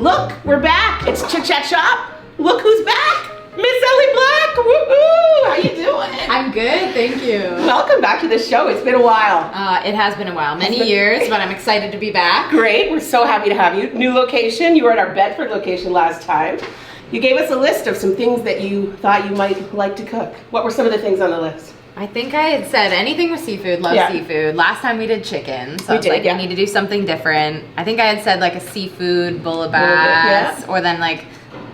Look, we're back. It's Chit Chat Chop. Look who's back. Miss Ellie Black. Woohoo! How you doing? I'm good, thank you. Welcome back to the show. It's been a while. It has been a while, many years, but I'm excited to be back. Great. We're so happy to have you. New location. You were at our Bedford location last time. You gave us a list of some things that you thought you might like to cook. What were some of the things on the list? I think I had said anything with seafood, love seafood. Last time we did chicken, so I was like, I need to do something different. I think I had said like a seafood bouillabaisse, or then like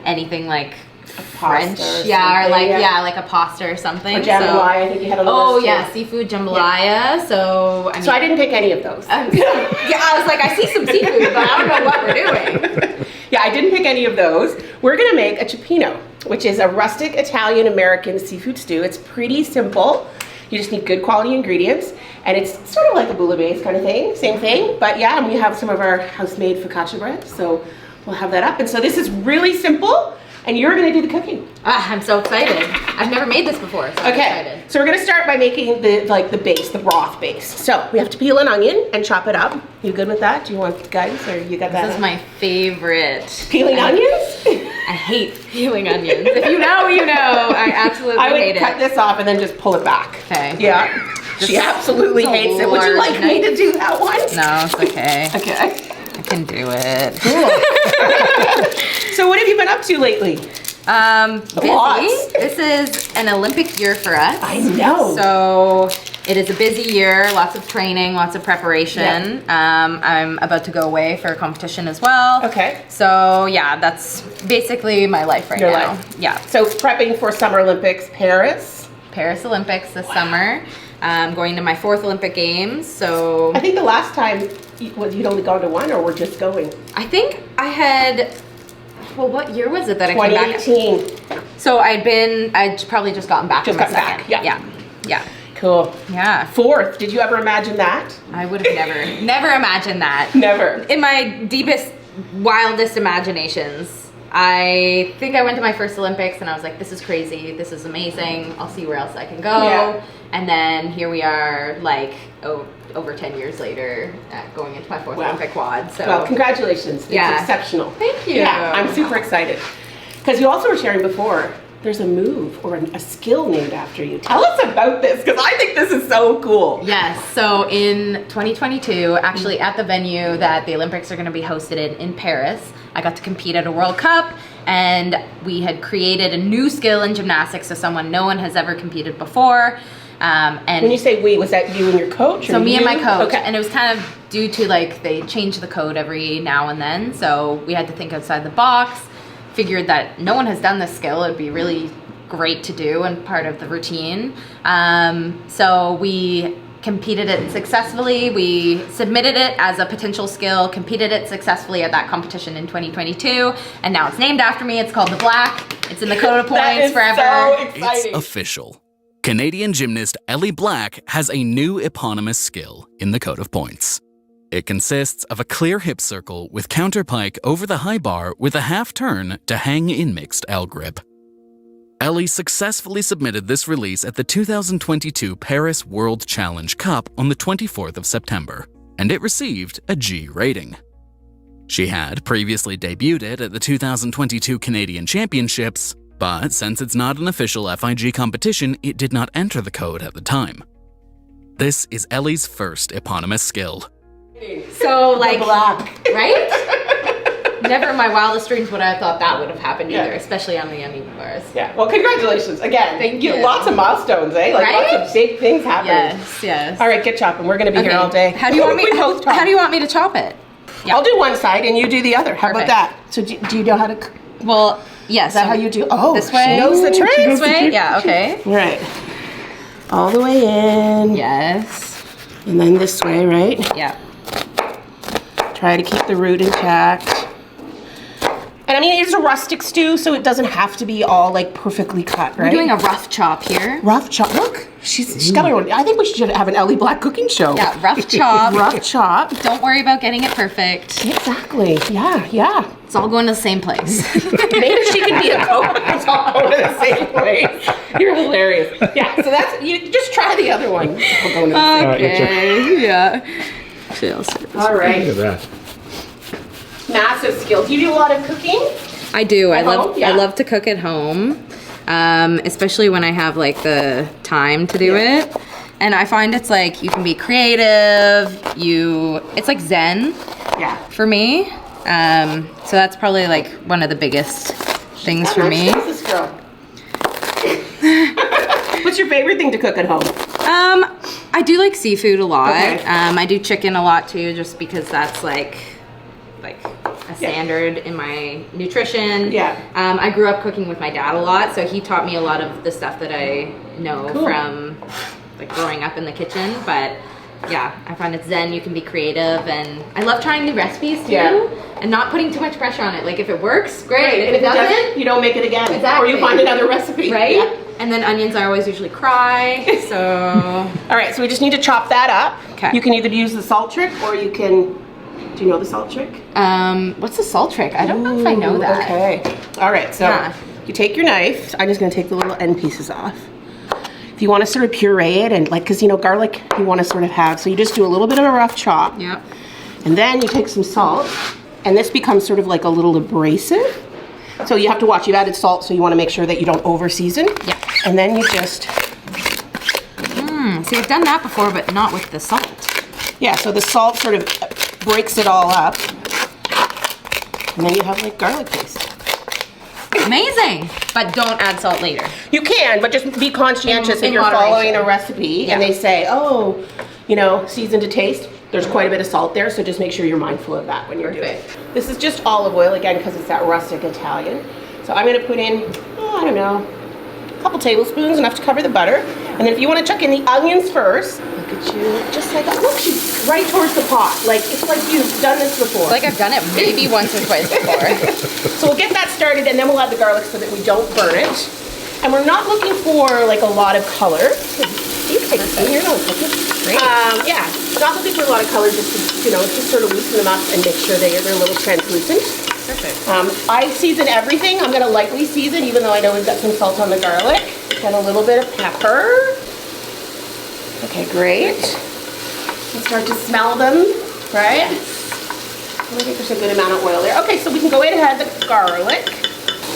anything like French, like a pasta or something. Or jambalaya, I think you had on the list. Oh yeah, seafood jambalaya. Yeah. So I didn't pick any of those. I was like, I see some seafood, but I don't know what we're doing. Yeah, I didn't pick any of those. We're gonna make a Cioppino, which is a rustic Italian-American seafood stew. It's pretty simple. You just need good quality ingredients, and it's sort of like a bouillabaisse kind of thing, same thing. But yeah, and we have some of our house-made focaccia bread, so we'll have that up. And so this is really simple, and you're gonna do the cooking. I'm so excited. I've never made this before, so I'm excited. So we're gonna start by making the base, the broth base. So we have to peel an onion and chop it up. You good with that? Do you want guidance, or you got that? This is my favorite. Peeling onions? I hate peeling onions. If you know, you know. I absolutely hate it. I would cut this off and then just pull it back. Okay. Yeah. She absolutely hates it. Would you like me to do that one? No, it's okay. Okay. I can do it. Cool. So what have you been up to lately? Busy. Lots. This is an Olympic year for us. I know. So it is a busy year, lots of training, lots of preparation. Yeah. I'm about to go away for a competition as well. Okay. So yeah, that's basically my life right now. Yeah. So prepping for Summer Olympics, Paris Olympics this summer. Going to my 4th Olympic Games, so... I think the last time you'd only gone to one, or we're just going? I think I had... Well, what year was it that I came back? 2018. So I'd probably just gotten back. Just got back, yeah. Cool. Yeah. 4th, did you ever imagine that? I would have never imagined that. Never. In my deepest, wildest imaginations, I think I went to my first Olympics and I was like, this is crazy, this is amazing, I'll see where else I can go. Yeah. And then here we are, like, over 10 years later, going into my 4th Olympic quad. So, well, congratulations. It's exceptional. Thank you. Yeah, I'm super excited. Because you also were sharing before, there's a move or a skill named after you. Tell us about this, because I think this is so cool. Yes, so in 2022, actually at the venue that the Olympics are going to be hosted in Paris, I got to compete at a World Cup, and we had created a new skill in gymnastics, so someone no one has ever competed before. And when you say we, was that you and your coach? Or so me and my coach, okay. And it was kind of due to like they change the code every now and then, so we had to think outside the box. Figured that no one has done this skill, it'd be really great to do and part of the routine. So we competed it successfully. We submitted it as a potential skill, competed it successfully at that competition in 2022, and now it's named after me. It's called the Black. It's in the code of points forever. So exciting. It's official. Canadian gymnast Ellie Black has a new eponymous skill in the code of points. It consists of a clear hip circle with counter pike over the high bar with a half turn to hang in mixed L grip. Ellie successfully submitted this release at the 2022 Paris World Challenge Cup on the 24th of September, and it received a G rating. She had previously debuted at the 2022 Canadian Championships, but since it's not an official FIG competition, it did not enter the code at the time. This is Ellie's first eponymous skill. So like, Black. right? Never in my wildest dreams would I have thought that would have happened either, especially on the uneven bars. Yeah, well, congratulations again. Thank you. Lots of milestones, eh? Like lots of big things happening. Yes. All right, get chopping. We're going to be here all day. How do you want me? How do you want me to chop it? Yeah. I'll do one side and you do the other. How about that? So do you know how to? Well, yes. Is that how you do? Oh, this way. She knows the trick. This way. Yeah. Okay. Right. All the way in. Yes. And then this way, right? Yeah. Try to keep the root intact. And I mean, it's a rustic stew, so it doesn't have to be all like perfectly cut, right? We're doing a rough chop here. Rough chop. Look, she's got her own. I think we should have an Ellie Black cooking show. Yeah, rough chop. Rough chop. Don't worry about getting it perfect. Exactly. Yeah. It's all going to the same place. Maybe she can be a coach. It's all going to the same place. You're hilarious. Yeah. So that's you. Just try the other one. We'll go into the same. Okay. Yeah. All right. Look at that. massive skill. Do you do a lot of cooking? I do. I home? Yeah. love to cook at home, especially when I have like the time to do it. And I find it's like you can be creative. It's like Zen. Yeah. For me. So that's probably like one of the biggest things for me. How much does this girl? What's your favorite thing to cook at home? I do like seafood a lot. Okay. I do chicken a lot too, just because that's like a standard in my nutrition. Yeah. I grew up cooking with my dad a lot, so he taught me a lot of the stuff that I know from like growing up in the kitchen. But yeah, I find it's zen. You can be creative, and I love trying new recipes too, and not putting too much pressure on it. Like if it works, great. If it doesn't, you don't make it again. Exactly. Or you find another recipe. Right? Yeah. And then onions I always usually cry, so. All right, so we just need to chop that up. Okay. You can either use the salt trick or you can, do you know the salt trick? What's the salt trick? I don't know if I know that. Okay. All right, so you take your knife. I'm just gonna take the little end pieces off. If you wanna sort of puree it and like, cause you know, garlic you wanna sort of have, so you just do a little bit of a rough chop. Yep. And then you take some salt and this becomes sort of like a little abrasive. So you have to watch, you've added salt, so you wanna make sure that you don't over season. Yeah. And then you just. See, I've done that before, but not with the salt. Yeah, so the salt sort of breaks it all up. And then you have like garlic paste. Amazing! But don't add salt later. You can, but just be conscientious if you're moderation. following a recipe and they say, oh, you know, season to taste. There's quite a bit of salt there, so just make sure you're mindful of that when you're doing it. This is just olive oil, again, because it's that rustic Italian. So I'm gonna put in, I don't know, a couple tablespoons, enough to cover the butter. And then if you wanna chuck in the onions first, look at you, just like, look, she's right towards the pot. Like, it's like you've done this before. Like I've done it maybe once or twice before. So we'll get that started and then we'll add the garlic so that we don't burn it. And we're not looking for like a lot of color. You're not cooking. Great. Yeah, not looking for a lot of color, just to, you know, just sort of loosen them up and make sure they're a little translucent. Perfect. I season everything. I'm gonna lightly season, even though I know we've got some salt on the garlic. And a little bit of pepper. Okay, great. You start to smell them, right? I think there's a good amount of oil there. Okay, so we can go ahead and add the garlic.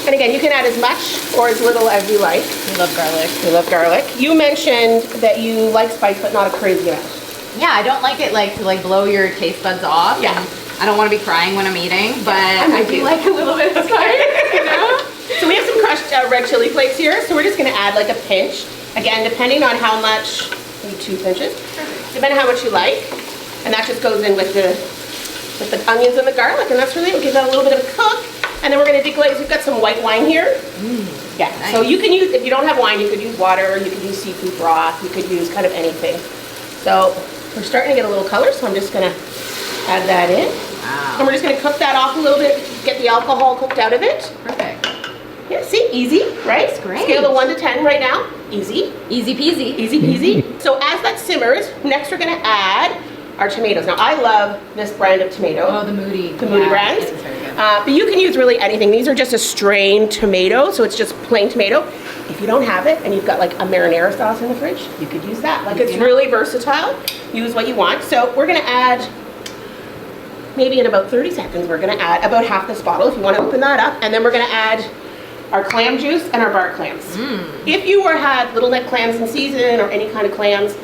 And again, you can add as much or as little as you like. We love garlic. We love garlic. You mentioned that you like spice, but not a crazy amount. Yeah, I don't like it like to like blow your taste buds off. Yeah. And I don't want to be crying when I'm eating, but I do you. like a little bit of spice, you know? So we have some crushed red chili flakes here, so we're just gonna add like a pinch. Again, depending on how much, maybe 2 pinches, depending on how much you like. And that just goes in with the onions and the garlic, and that's really it. We'll give that a little bit of a cook. And then we're gonna deglaze. We've got some white wine here. Yeah, nice. So you can use, if you don't have wine, you could use water, you could use seafood broth, you could use kind of anything. So we're starting to get a little color, so I'm just gonna add that in. Wow. And we're just gonna cook that off a little bit, get the alcohol cooked out of it. Perfect. Yeah, see, easy, right? That's great. Scale of 1 to 10 right now, easy. Easy peasy. Easy peasy. So as that simmers, next we're gonna add our tomatoes. Now I love this brand of tomato. Oh, the Moody. The Moody brands. It's very good. But you can use really anything. These are just a strained tomato, so it's just plain tomato. If you don't have it and you've got like a marinara sauce in the fridge, you could use that. Like it's really versatile. Use what you want. So we're gonna add, maybe in about 30 seconds, we're gonna add about half this bottle if you wanna open that up. And then we're gonna add our clam juice and our bar clams. If you had little neck clams in season or any kind of clams,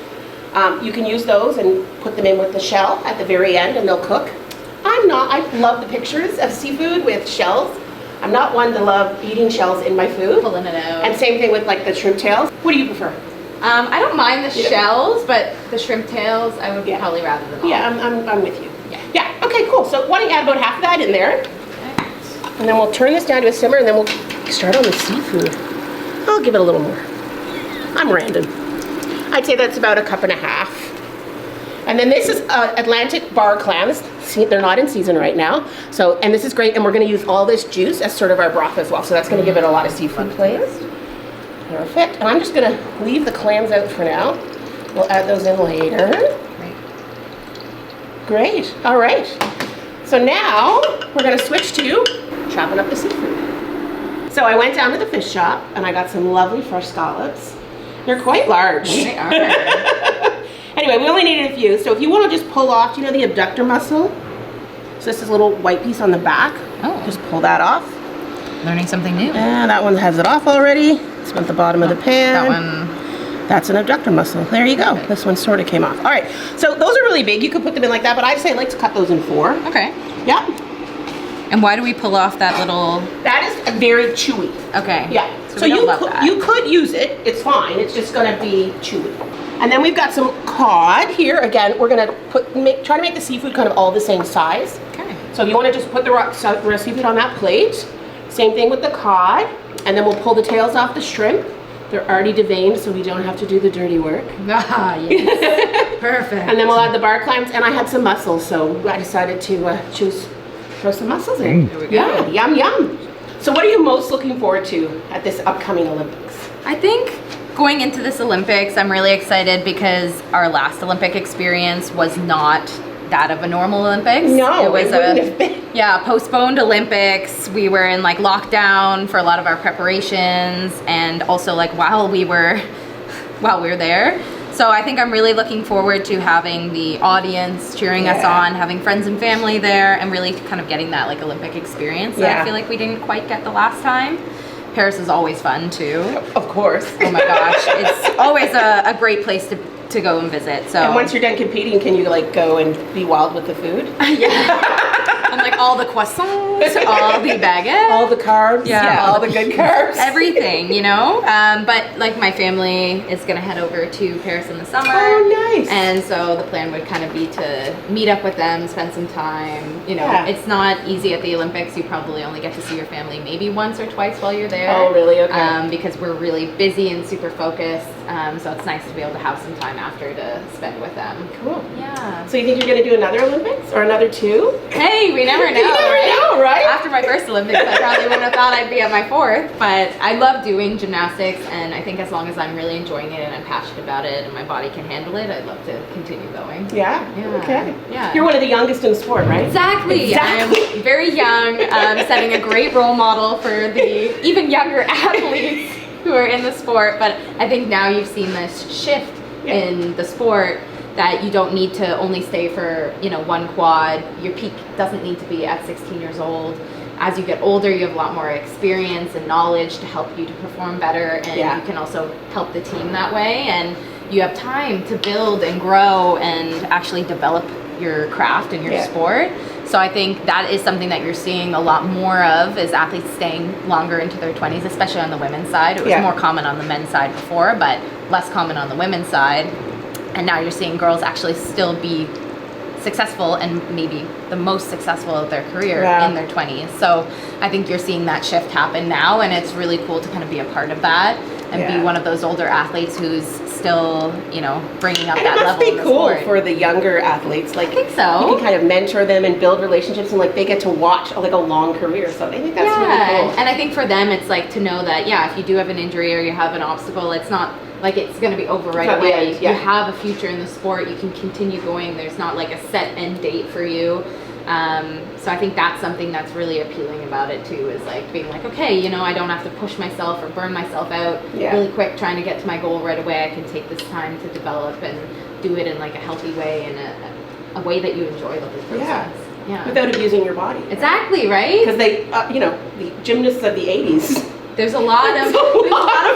you can use those and put them in with the shell at the very end and they'll cook. I love the pictures of seafood with shells. I'm not one to love eating shells in my food. Pulling it out. And same thing with like the shrimp tails. What do you prefer? I don't mind the shells, but the shrimp tails, I would probably rather than all. Yeah, I'm with you. Yeah. Yeah, okay, cool. So why don't you add about half of that in there? Okay. And then we'll turn this down to a simmer and then we'll start on the seafood. I'll give it a little more. I'm random. I'd say that's about 1.5 cups. And then this is Atlantic bar clams. See, they're not in season right now. So, and this is great, and we're gonna use all this juice as sort of our broth as well. So that's gonna give it a lot of seafood flavors. Perfect. And I'm just gonna leave the clams out for now. We'll add those in later. Great, all right. So now we're gonna switch to chopping up the seafood. So I went down to the fish shop and I got some lovely fresh scallops. They're quite large. They are. Anyway, we only needed a few. So if you want to just pull off, do you know the abductor muscle? this is a little white piece on the back. Oh. Just pull that off. Learning something new. And that one has it off already. Spent the bottom of the pan. That one. That's an abductor muscle. There you go. This one sort of came off. All right, so those are really big. You could put them in like that, but I'd say I like to cut those in 4. Okay. Yeah. And why do we pull off that little? That is very chewy. Okay. Yeah. So we don't you love could, that. you could use it. It's fine. It's just gonna be chewy. And then we've got some cod here. Again, we're gonna try to make the seafood kind of all the same size. Okay. So if you want to just put the raw seafood on that plate. Same thing with the cod. And then we'll pull the tails off the shrimp. They're already deveined, so we don't have to do the dirty work. Ah, yes. Perfect. And then we'll add the bar clams, and I had some mussels, so I decided to throw some mussels in. There we go. Yeah, yum, yum. So what are you most looking forward to at this upcoming Olympics? I think going into this Olympics, I'm really excited because our last Olympic experience was not that of a normal Olympics. No, it was wouldn't have been. Yeah, postponed Olympics. We were in like lockdown for a lot of our preparations, and also like while we were there. So I think I'm really looking forward to having the audience cheering us on, having friends and family there, and really kind of getting that like Olympic experience that I feel like we didn't quite get the last time. Paris is always fun too. Of course. Oh my gosh, it's always a great place to go and visit. So And once you're done competing, can you like go and be wild with the food? Yeah. And like all the croissants, all the baguettes. All the carbs, all the good carbs. Everything, you know? But like my family is gonna head over to Paris in the summer. Oh, nice. And so the plan would kind of be to meet up with them, spend some time. You know, it's not easy at the Olympics. You probably only get to see your family maybe once or twice while you're there. Oh, really? Okay. Because we're really busy and super focused. So it's nice to be able to have some time after to spend with them. Cool. Yeah. So you think you're going to do another Olympics or another 2? Hey, we never know. You never know, right? After my first Olympics, I probably wouldn't have thought I'd be at my 4th. But I love doing gymnastics, and I think as long as I'm really enjoying it and I'm passionate about it and my body can handle it, I'd love to continue going. Yeah. Yeah. Okay. Yeah. You're one of the youngest in the sport, right? Exactly. I'm very young, setting a great role model for the even younger athletes who are in the sport. But I think now you've seen this shift in the sport that you don't need to only stay for, you know, one quad. Your peak doesn't need to be at 16 years old. As you get older, you have a lot more experience and knowledge to help you to perform better, and you can also help the team that way. And you have time to build and grow and actually develop your craft and your sport. So I think that is something that you're seeing a lot more of, is athletes staying longer into their 20s, especially on the women's side. It was more common on the men's side before, but less common on the women's side. And now you're seeing girls actually still be successful and maybe the most successful of their career in their 20s. So I think you're seeing that shift happen now, and it's really cool to kind of be a part of that and be one of those older athletes who's still, you know, bringing up that level. And it must be cool for the younger athletes. Like, I think so. You can kind of mentor them and build relationships, and like they get to watch like a long career. So I think that's really cool. And I think for them, it's like to know that if you do have an injury or you have an obstacle, it's not like it's going to be over right away. You have a future in the sport. You can continue going. There's not like a set end date for you. So I think that's something that's really appealing about it too, is like being like, okay, you know, I don't have to push myself or burn myself out really quick trying to get to my goal right away. I can take this time to develop and do it in like a healthy way and a way that you enjoy the whole process. Yeah. Without abusing your body. Exactly, right? Because they, you know, the gymnasts of the 80s. There's a lot of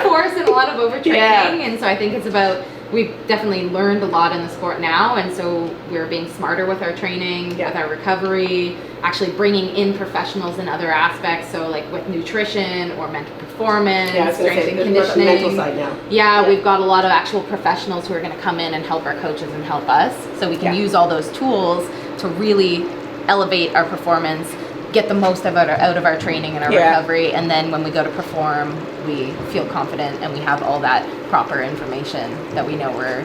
force and a lot of overtraining, and so I think it's about, we've definitely learned a lot in the sport now, and so we're being smarter with our training, with our recovery, actually bringing in professionals in other aspects, so like with nutrition or mental performance, strength and conditioning. Mental side now. Yeah, we've got a lot of actual professionals who are going to come in and help our coaches and help us, so we can use all those tools to really elevate our performance, get the most out of our training and our recovery, and then when we go to perform, we feel confident and we have all that proper information that we know we're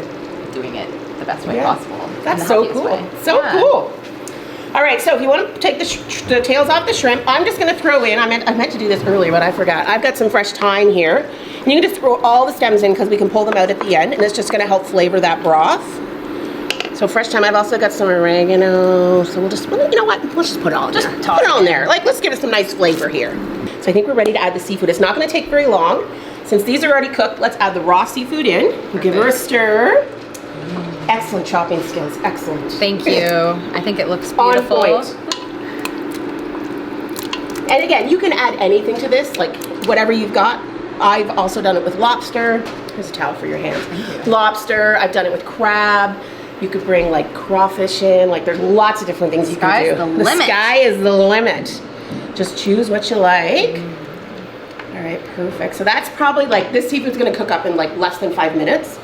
doing it the best way possible. That's so cool. So cool. All right, so if you want to take the tails off the shrimp, I'm just going to throw in, I meant to do this earlier, but I forgot. I've got some fresh thyme here. And you can just throw all the stems in because we can pull them out at the end, and it's just going to help flavor that broth. So fresh thyme. I've also got some oregano. So we'll just, you know what? Let's just put it all in there. Put it all in there. Like, let's give it some nice flavor here. So I think we're ready to add the seafood. It's not going to take very long. Since these are already cooked, let's add the raw seafood in. We'll give her a stir. Excellent chopping skills. Excellent. Thank you. I think it looks beautiful. On point. And again, you can add anything to this, like whatever you've got. I've also done it with lobster. Here's a towel for your hands. Thank you. Lobster, I've done it with crab. You could bring like crawfish in. Like there's lots of different things you can do. The limit. Sky is the limit. Just choose what you like. All right, perfect. So that's probably like, this seafood's gonna cook up in like less than 5 minutes.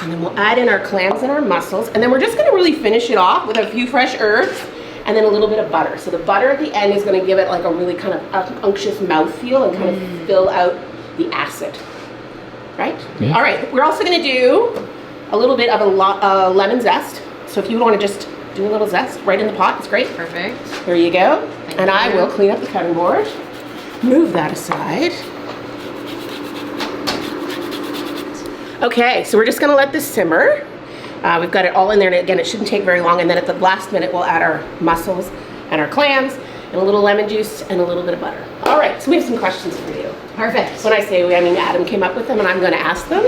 And then we'll add in our clams and our mussels. And then we're just gonna really finish it off with a few fresh herbs and then a little bit of butter. So the butter at the end is gonna give it like a really kind of unctuous mouthfeel and kind of fill out the acid, right? Yeah. All right, we're also gonna do a little bit of a lemon zest. So if you wanna just do a little zest right in the pot, it's great. Perfect. Here you go. Thank And I you. will clean up the cutting board. Move that aside. Okay, so we're just gonna let this simmer. We've got it all in there, and again, it shouldn't take very long, and then at the last minute, we'll add our mussels and our clams, and a little lemon juice, and a little bit of butter. All right, so we have some questions for you. Perfect. When I say we, I mean Adam came up with them, and I'm gonna ask them.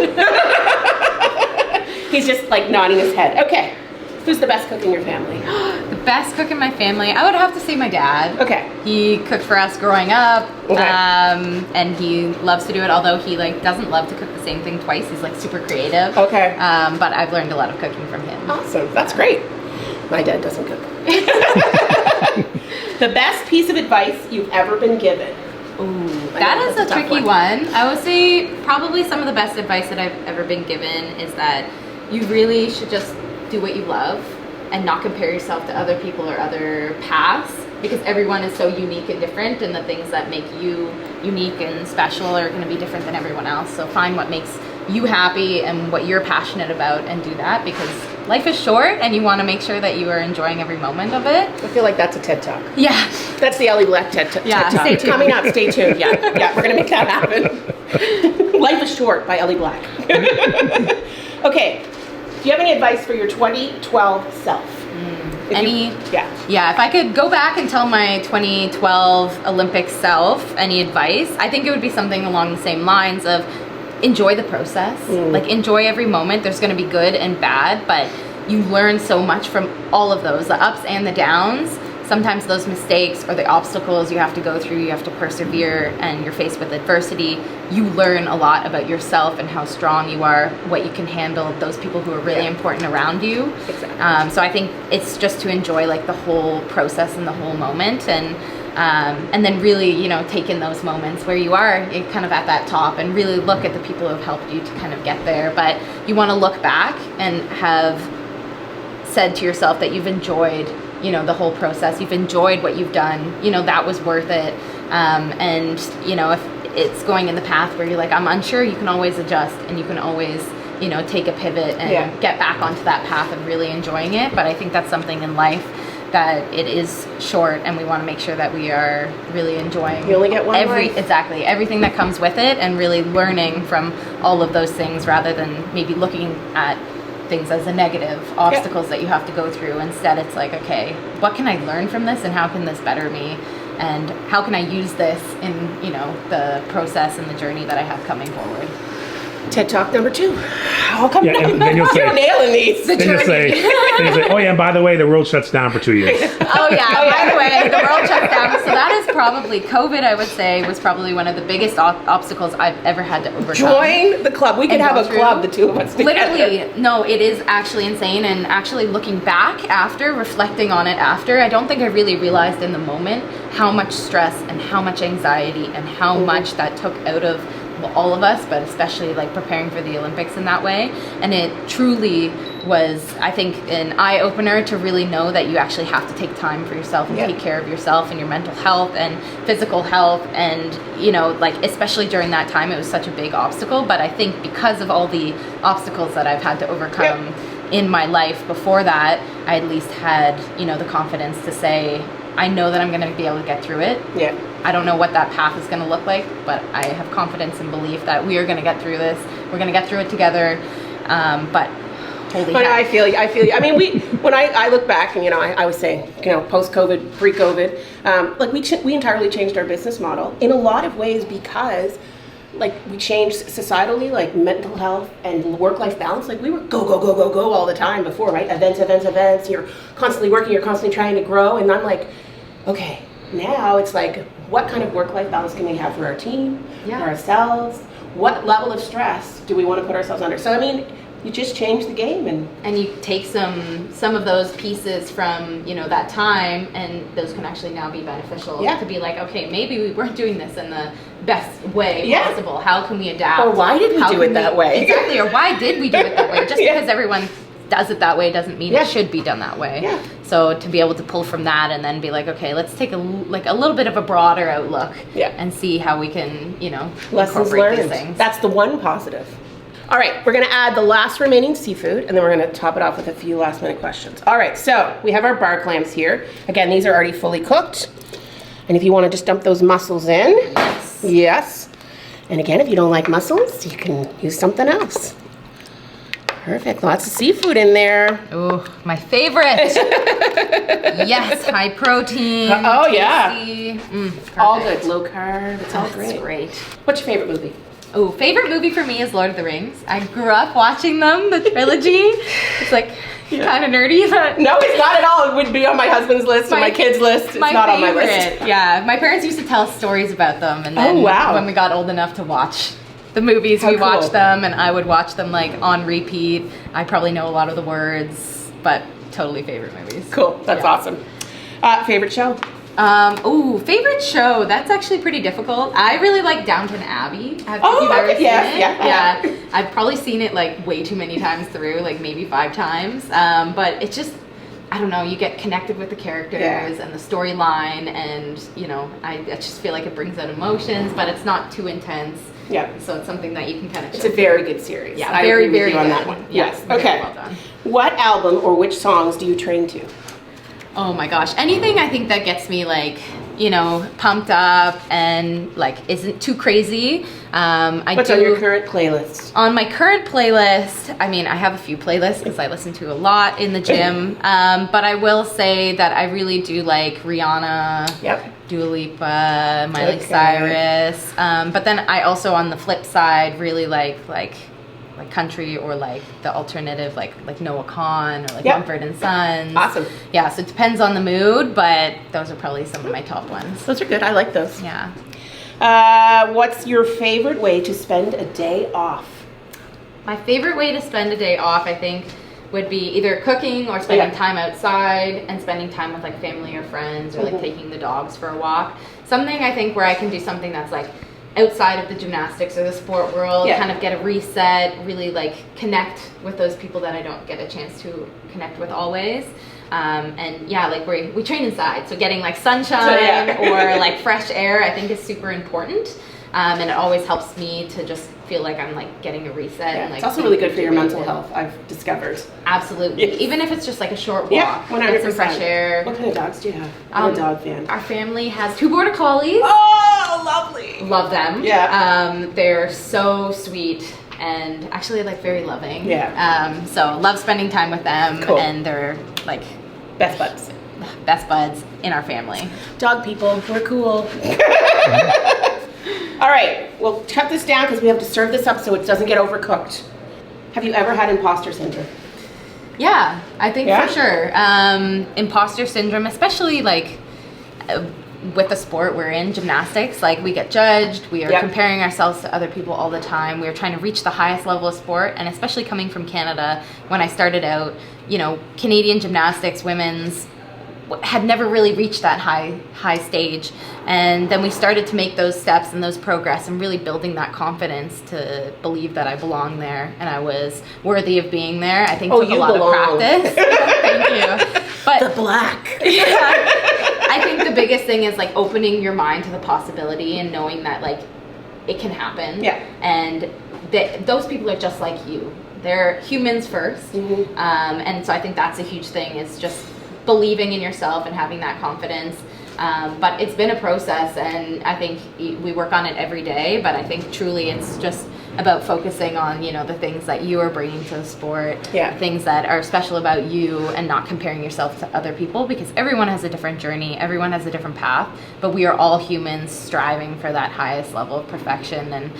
He's just like nodding his head. Okay, who's the best cook in your family? The best cook in my family, I would have to say my dad. Okay. He cooked for us growing up, Okay. and he loves to do it, although he like doesn't love to cook the same thing twice. He's like super creative. Okay. But I've learned a lot of cooking from him. Awesome, that's great. My dad doesn't cook. The best piece of advice you've ever been given? Ooh, That is a tough tricky one. I would say probably some of the best advice that I've ever been given is that you really should just do what you love and not compare yourself to other people or other paths, because everyone is so unique and different, and the things that make you unique and special are going to be different than everyone else. So find what makes you happy and what you're passionate about and do that, because life is short and you want to make sure that you are enjoying every moment of it. I feel like that's a TED Talk. Yeah. That's the Ellie Black TED Talk. Stay tuned. Coming up, stay tuned. Yeah, we're gonna make that happen. Life is short by Ellie Black. Okay, do you have any advice for your 2012 self? Yeah, if I could go back and tell my 2012 Olympic self any advice, I think it would be something along the same lines of enjoy the process. Like enjoy every moment. There's going to be good and bad, but you learn so much from all of those, the ups and the downs. Sometimes those mistakes or the obstacles you have to go through, you have to persevere, and you're faced with adversity. You learn a lot about yourself and how strong you are, what you can handle, those people who are really important around you. Exactly. So I think it's just to enjoy like the whole process and the whole moment, and then really, take in those moments where you are kind of at that top and really look at the people who have helped you to kind of get there. But you want to look back and have said to yourself that you've enjoyed the whole process, you've enjoyed what you've done, that was worth it. And if it's going in the path where you're like, I'm unsure, you can always adjust, and you can always, take a pivot and get back onto that path of really enjoying it. But I think that's something in life that it is short, and we want to make sure that we are really enjoying. You only get one life. Exactly, everything that comes with it, and really learning from all of those things rather than maybe looking at things as a negative, obstacles that you have to go through. Instead, it's like, okay, what can I learn from this, and how can this better me, and how can I use this in the process and the journey that I have coming forward. TED Talk number 2. I'll come Yeah, and then you'll say, You're nailing these. then you'll say, oh yeah, and by the way, the world shuts down for 2 years. Oh yeah, by the way, the world shut down. So that is probably, COVID, I would say, was probably one of the biggest obstacles I've ever had to overcome. Join the club. We could And have go a through. club, the two of us together. Literally, no, it is actually insane. And actually looking back after, reflecting on it after, I don't think I really realized in the moment how much stress and how much anxiety and how much that took out of all of us, but especially like preparing for the Olympics in that way. And it truly was, I think, an eye-opener to really know that you actually have to take time for yourself and take care of yourself and your mental health and physical health. And like especially during that time, it was such a big obstacle. But I think because of all the obstacles that I've had to overcome in my life before that, I at least had the confidence to say, I know that I'm going to be able to get through it. Yeah. I don't know what that path is going to look like, but I have confidence and belief that we are going to get through this. We're going to get through it together. But holy heck. I feel you. I mean, when I look back, and I was saying, post-COVID, pre-COVID, like we entirely changed our business model in a lot of ways because, like, we changed societally, like mental health and work-life balance. Like, we were go all the time before, right? Events. You're constantly working. You're constantly trying to grow. And I'm like, okay, now it's like, what kind of work-life balance can we have for our team, Yeah. for ourselves? What level of stress do we want to put ourselves under? So, I mean, you just change the game and you take some of those pieces from, you know, that time, and those can actually now be beneficial Yeah. to be like, okay, maybe we weren't doing this in the best way Yeah. possible. How can we adapt? Or why did we How do can it that way? Exactly. Or why did we do it that way? Just Yeah. because everyone does it that way doesn't mean Yeah. it should be done that way. Yeah. So to be able to pull from that and then be like, okay, let's take a little bit of a broader outlook, Yeah. and see how we can, you know, lessons incorporate learned. these things. That's the one positive. All right, we're gonna add the last remaining seafood, and then we're gonna top it off with a few last minute questions. All right, so we have our bar clams here. Again, these are already fully cooked. And if you wanna just dump those mussels in, yes. And again, if you don't like mussels, you can use something else. Perfect, lots of seafood in there. Oh, my favorite. Yes, high protein. Oh, yeah. Tasty. All Perfect. good, low carb, it's all That's great. great. What's your favorite movie? Oh, favorite movie for me is Lord of the Rings. I grew up watching them, the trilogy. It's like kind of nerdy, but No, it's not at all. It would be on my husband's list or my kids' list. It's not on my list. favorite. Yeah, my parents used to tell us stories about them, and then wow. when we got old enough to watch the movies, How we cool. watched them, and I would watch them like on repeat. I probably know a lot of the words, but totally favorite movies. Cool, that's Yeah. awesome. Favorite show? Favorite show? That's actually pretty difficult. I really like Downton Abbey. If Oh, you've ever okay, seen yes, it. yeah. Yeah. I've probably seen it like way too many times through, like maybe 5 times. But it's just, I don't know, you get connected with the characters Yeah. and the storyline, and you know, I just feel like it brings out emotions, but it's not too intense. Yeah. So it's something that you can kind of. It's a very good series. Yeah, I very, agree with very you on good. that one. Yeah, Yes. very Okay. well done. What album or which songs do you train to? Oh my gosh, anything I think that gets me like, you know, pumped up and like isn't too crazy. What's on your current playlist? On my current playlist, I mean, I have a few playlists because I listen to a lot in the gym. But I will say that I really do like Rihanna, Yep. Dua Lipa, Miley Okay. Cyrus. But then I also, on the flip side, really like country, or like the alternative, like Noah Kahan, or like Yep. Mumford and Sons. Awesome. Yeah, so it depends on the mood, but those are probably some of my top ones. Those are good. I like those. Yeah. What's your favorite way to spend a day off? My favorite way to spend a day off, I think, would be either cooking or spending Yeah. time outside and spending time with like family or friends, or like taking the dogs for a walk. Something I think where I can do something that's like outside of the gymnastics or the sport world, Yeah. kind of get a reset, really like connect with those people that I don't get a chance to connect with always. And yeah, like we train inside, so getting like sunshine or like fresh air, I think is super important. And it always helps me to just feel like I'm like getting a reset. Yeah, And like it's also really good for your mental rejuvenated. health, I've discovered. Absolutely. Yes. Even if it's just like a short walk, Yeah, get 100%. some fresh air. What kind of dogs do you have? I'm a dog fan. Our family has 2 border collies. Oh, lovely. Love them. Yeah. They're so sweet and actually like very loving. Yeah. So love spending time with them, Cool. and they're like Best buds. best buds in our family. Dog people, we're cool. All right, we'll cut this down because we have to serve this up so it doesn't get overcooked. Have you ever had imposter syndrome? Yeah, I think Yeah? for sure. Imposter syndrome, especially like with the sport we're in, gymnastics, like we get judged, we are Yep. comparing ourselves to other people all the time. We are trying to reach the highest level of sport, and especially coming from Canada, when I started out, you know, Canadian gymnastics, women's, had never really reached that high stage. And then we started to make those steps and those progress and really building that confidence to believe that I belong there and I was worthy of being there. I think took a lot belong. of practice. Thank you. But black. yeah, I think the biggest thing is like opening your mind to the possibility and knowing that like it can happen. Yeah. And those people are just like you. They're humans first. Mm-hmm. And so I think that's a huge thing, is just believing in yourself and having that confidence. But it's been a process, and I think we work on it every day, but I think truly it's just about focusing on, you know, the things that you are bringing to the sport, Yeah. things that are special about you, and not comparing yourself to other people, because everyone has a different journey, everyone has a different path, but we are all humans striving for that highest level of perfection. And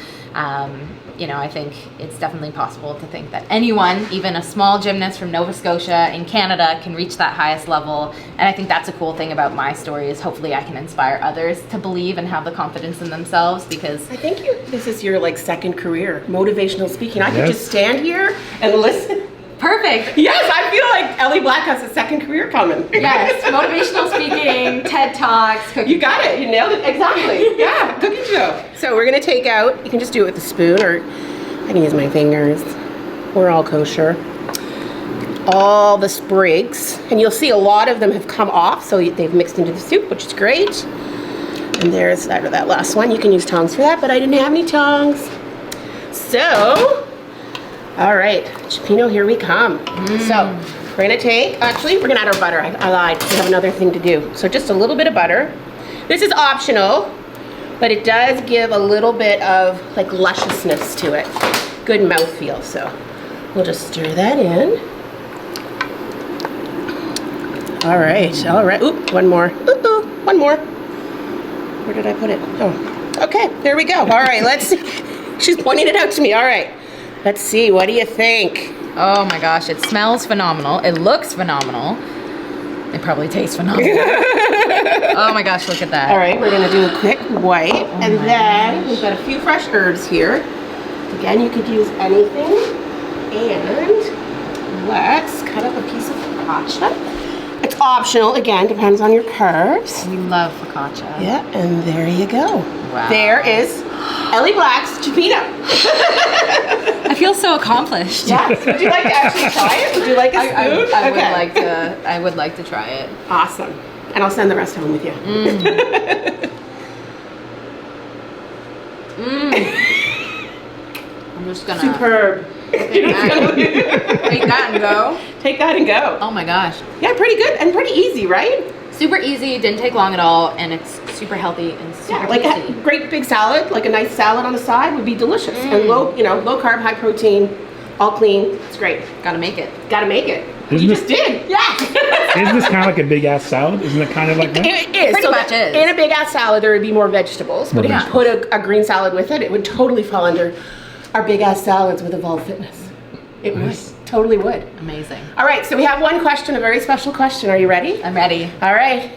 you know, I think it's definitely possible to think that anyone, even a small gymnast from Nova Scotia in Canada, can reach that highest level. And I think that's a cool thing about my story is hopefully I can inspire others to believe and have the confidence in themselves, because I think this is your like second career, motivational speaking. I could Yes. just stand here and listen. perfect. Yes, I feel like Ellie Black has a second career coming. Yes, motivational speaking, TED Talks, cooking. You got it. You nailed it. Exactly. Yeah, cookie show. So we're going to take out, you can just do it with a spoon, or I can use my fingers. We're all kosher. All the sprigs. And you'll see a lot of them have come off, so they've mixed into the soup, which is great. And there's that last one. You can use tongs for that, but I didn't have any tongs. So, all right, Chioppino, here we come. So, we're gonna take, actually, we're gonna add our butter. I lied, we have another thing to do. So just a little bit of butter. This is optional, but it does give a little bit of like lusciousness to it. Good mouthfeel, so we'll just stir that in. All right. Oop, one more. Ooh, one more. Where did I put it? Oh, okay, there we go. All right, let's see. She's pointing it out to me. All right, let's see. What do you think? Oh my gosh, it smells phenomenal. It looks phenomenal. It probably tastes phenomenal. Oh my gosh, look at that. All right, we're gonna do a quick wipe, and then we've got a few fresh herbs here. Again, you could use anything. And let's cut up a piece of focaccia. It's optional, again, depends on your curves. We love focaccia. Yeah, and there you go. Wow. There is Ellie Black's Chioppino. I feel so accomplished. Yes. Would you like to actually try it? Would you like a spoon? I would like to try it. Awesome. And I'll send the rest home with you. I'm just gonna Superb. take that and go. Take that and go. Oh my gosh. Yeah, pretty good and pretty easy, right? Super easy, didn't take long at all, and it's super healthy and super Yeah, like tasty. a great big salad, like a nice salad on the side would be delicious. And low carb, high protein, all clean. It's great. Gotta make it. Gotta make it. Isn't You this- just did. Yeah. Isn't this kind of like a big ass salad? Isn't it kind of like that? It is. Pretty much is. In a big ass salad, there would be more vegetables. But if you put a green salad with it, it would totally fall under our big ass salads with Evolve Fitness. It would. Totally would. Amazing. All right, so we have one question, a very special question. Are you ready? I'm ready. All right.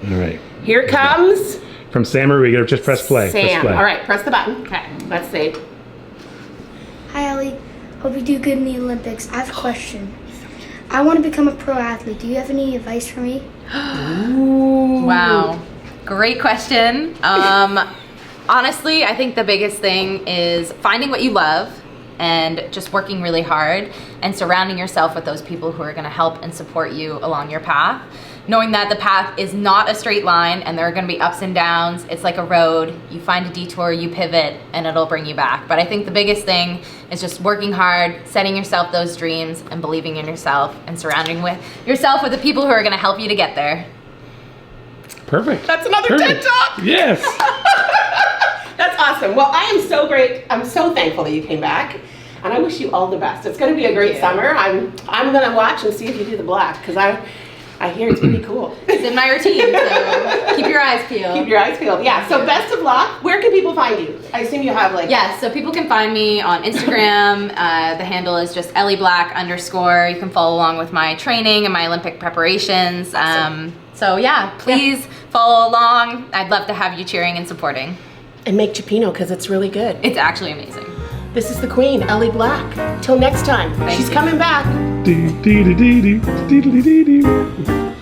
All right. Here comes From Sam Rodriguez, just press play. Press Sam. play. All right, press the button. Okay. Let's see. Hi Ellie, hope you do good in the Olympics. I have a question. I want to become a pro athlete. Do you have any advice for me? Wow. Great question. Honestly, I think the biggest thing is finding what you love and just working really hard and surrounding yourself with those people who are going to help and support you along your path. Knowing that the path is not a straight line and there are going to be ups and downs. It's like a road. You find a detour, you pivot, and it'll bring you back. But I think the biggest thing is just working hard, setting yourself those dreams, and believing in yourself, and surrounding yourself with the people who are going to help you to get there. Perfect. That's another Perfect. TED Talk. Yes. That's awesome. Well, I am so great. I'm so thankful that you came back, and I wish you all the best. It's going to be a great summer. I'm going to watch and see if you do the black, because I hear it's pretty cool. It's in my routine, so keep your eyes peeled. Keep your eyes peeled. Yeah. So best of luck. Where can people find you? I assume you have like. Yeah, so people can find me on Instagram. The handle is just Ellie Black _. You can follow along with my training and my Olympic preparations. So yeah, please follow along. I'd love to have you cheering and supporting. And make Chioppino, because it's really good. It's actually amazing. This is the queen, Ellie Black. Till next time. She's you. coming back. Do, do, do, do, do, do, do, do, do.